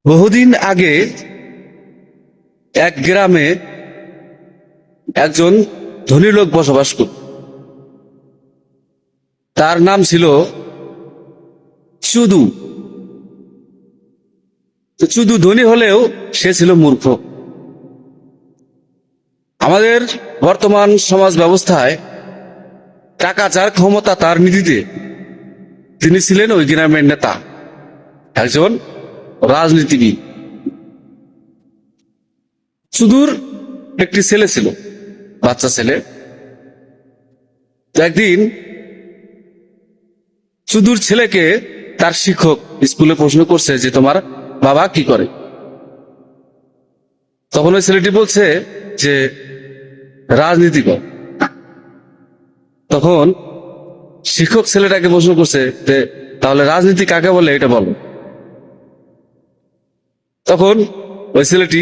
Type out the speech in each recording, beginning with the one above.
বহুদিন আগে এক গ্রামে একজন ধনী লোক বসবাস করত। তার নাম ছিল চুদু। তো চুদু ধনী হলেও সে ছিল মূর্খ। আমাদের বর্তমান সমাজ ব্যবস্থায় টাকা যার ক্ষমতা তার নীতিতে তিনি ছিলেন ওই গ্রামের নেতা, একজন রাজনীতিবিদ। চুদুর একটি ছেলে ছিল, বাচ্চা ছেলে। তো একদিন চুদুর ছেলেকে তার শিক্ষক স্কুলে প্রশ্ন করছে যে তোমার বাবা কি করে। তখন ওই ছেলেটি বলছে যে রাজনীতি করে। তখন শিক্ষক ছেলেটাকে প্রশ্ন করছে যে তাহলে রাজনীতি কাকে বলে এটা বলো। তখন ওই ছেলেটি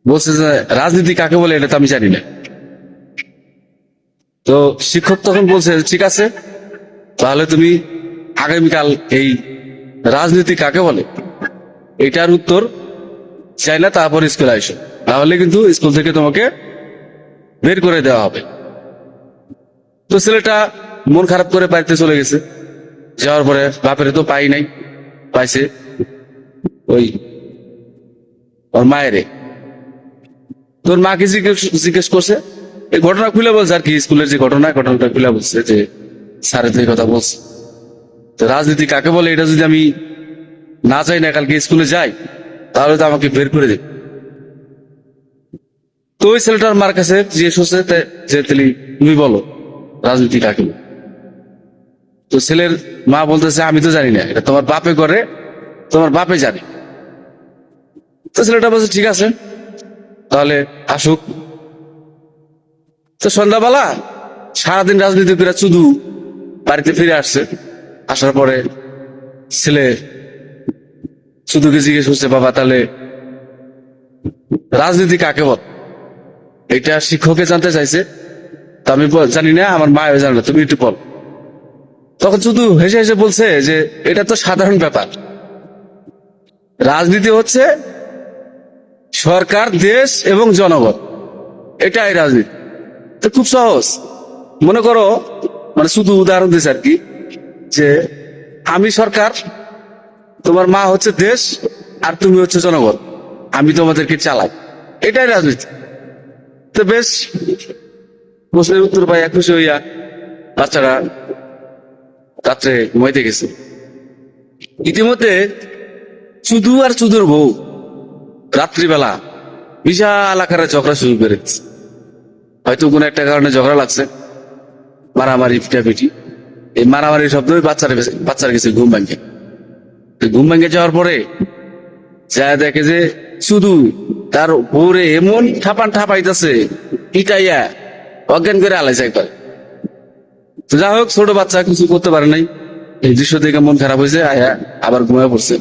বলছে যে রাজনীতি কাকে বলে এটা তো আমি জানি না। তো শিক্ষক তখন বলছে ঠিক আছে, তাহলে তুমি আগামীকাল এই রাজনীতি কাকে বলে এটার উত্তর চাই না, তারপর স্কুলে আসো, তাহলে কিন্তু স্কুল থেকে তোমাকে বের করে দেওয়া হবে। তো ছেলেটা মন খারাপ করে বাড়িতে চলে গেছে। যাওয়ার পরে বাপের তো পাই নাই, পাইছে ওই ওর মায়েরে। তোর মাকে জিজ্ঞেস করছে, এই ঘটনা খুলে বলছে আর কি, স্কুলের যে ঘটনাটা খুলে বলছে যে স্যারের তো এই কথা বলছে, তো রাজনীতি কাকে বলে এটা যদি আমি না চাই না কালকে স্কুলে যাই তাহলে তো আমাকে বের করে দেবে। তো ওই ছেলেটার মার কাছে জিজ্ঞেস করছে যে তুমি বলো রাজনীতি কাকে বলে। তো ছেলের মা বলতেছে আমি তো জানি না, এটা তোমার বাপে করে, তোমার বাপে জানে। তো ছেলেটা বলছে ঠিক আছে, তাহলে আসুক। তো সন্ধ্যাবেলা সারাদিন রাজনীতিবিদরা শুধু বাড়িতে ফিরে আসছে। আসার পরে ছেলে শুধুকে জিজ্ঞেস করছে বাবা তাহলে রাজনীতি কাকে বল। এটা শিক্ষকে জানতে চাইছে, তা আমি জানি না, আমার মাও জানে না, তুমি একটু বল। তখন শুধু হেসে হেসে বলছে যে এটা তো সাধারণ ব্যাপার, রাজনীতি হচ্ছে সরকার, দেশ এবং জনগণ, এটাই রাজনীতি। তো খুব সহজ। মনে করো, মানে শুধু উদাহরণ দিচ্ছে আর কি, যে আমি সরকার, তোমার মা হচ্ছে দেশ, আর তুমি হচ্ছে জনগণ, আমি তোমাদেরকে চালাই, এটাই রাজনীতি। তো বেশ, প্রশ্নের উত্তর পাই খুশি হইয়া বাচ্চারা রাত্রে ঘুমাইতে গেছে। ইতিমধ্যে চুদু আর চুদুর বউ রাত্রিবেলা বিশাল আকারে ঝগড়া শুরু করে দিচ্ছে। হয়তো কোনো একটা কারণে ঝগড়া লাগছে, মারামারি পিটাপিটি। এই মারামারি শব্দ বাচ্চার গেছে ঘুম ভাঙে। ঘুম ভাঙে যাওয়ার পরে যা দেখে যে শুধু তার বউরে এমন ঠাপাইতেছে, পিটাইয়া অজ্ঞান করে আলাইছে একবার। তো যাই হোক, ছোট বাচ্চা কিছু করতে পারে নাই। এই দৃশ্য দেখে মন খারাপ হয়েছে, আয়া আবার ঘুমিয়ে পড়ছে।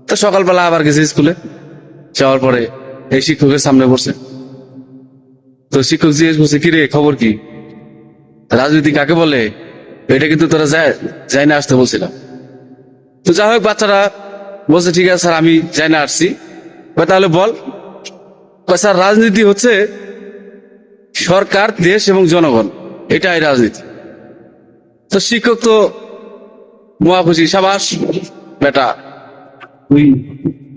তো সকালবেলা আবার গেছে স্কুলে। যাওয়ার পরে এই শিক্ষকের সামনে পড়ছে। তো শিক্ষক জিজ্ঞেস করছে কিরে খবর কি, রাজনীতি কাকে বলে এটা কিন্তু তোরা যাই না আসতে বলছিলাম। তো যাই হোক, বাচ্চারা বলছে ঠিক আছে স্যার, আমি যাই না আসছি। তাহলে বল। স্যার রাজনীতি হচ্ছে সরকার, দেশ এবং জনগণ, এটাই রাজনীতি। তো শিক্ষক তো মহা খুশি, সাবাস বেটা, তুই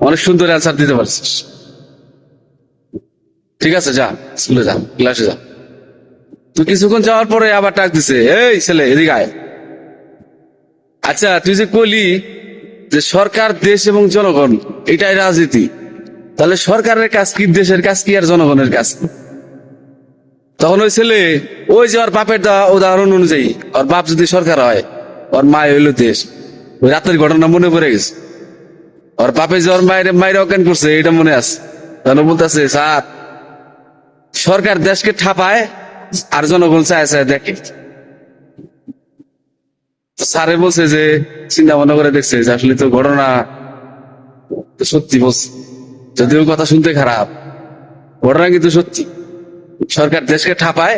অনেক সুন্দর অ্যান্সার দিতে পারছিস, ঠিক আছে যা স্কুলে যা, ক্লাসে যা। তো কিছুক্ষণ যাওয়ার পরে আবার ডাক দিছে, এই ছেলে এদিকে আয়। আচ্ছা তুই যে কইলি যে সরকার, দেশ এবং জনগণ এটাই রাজনীতি, তাহলে সরকারের কাজ কি, দেশের কাজ কি, আর জনগণের কাজ কি? তখন ওই ছেলে ওই যে ওর বাপের উদাহরণ অনুযায়ী, ওর বাপ যদি সরকার হয়, ওর মা হইলো দেশ। ওই রাতের ঘটনা মনে পড়ে গেছে। ওর বাপে যে ওর মায়ের অজ্ঞান করছে এটা মনে আছে। তখন বলতেছে স্যার, সরকার দেশকে ঠাপায় আর জনগণ চায় চায় দেখে। স্যারে বলছে যে চিন্তা ভাবনা করে দেখছে যে আসলে তো ঘটনা সত্যি বলছে, যদিও কথা শুনতে খারাপ, ঘটনা কিন্তু সত্যি। সরকার দেশকে ঠাপায়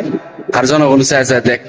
আর জনগণ চায় চায় দেখ।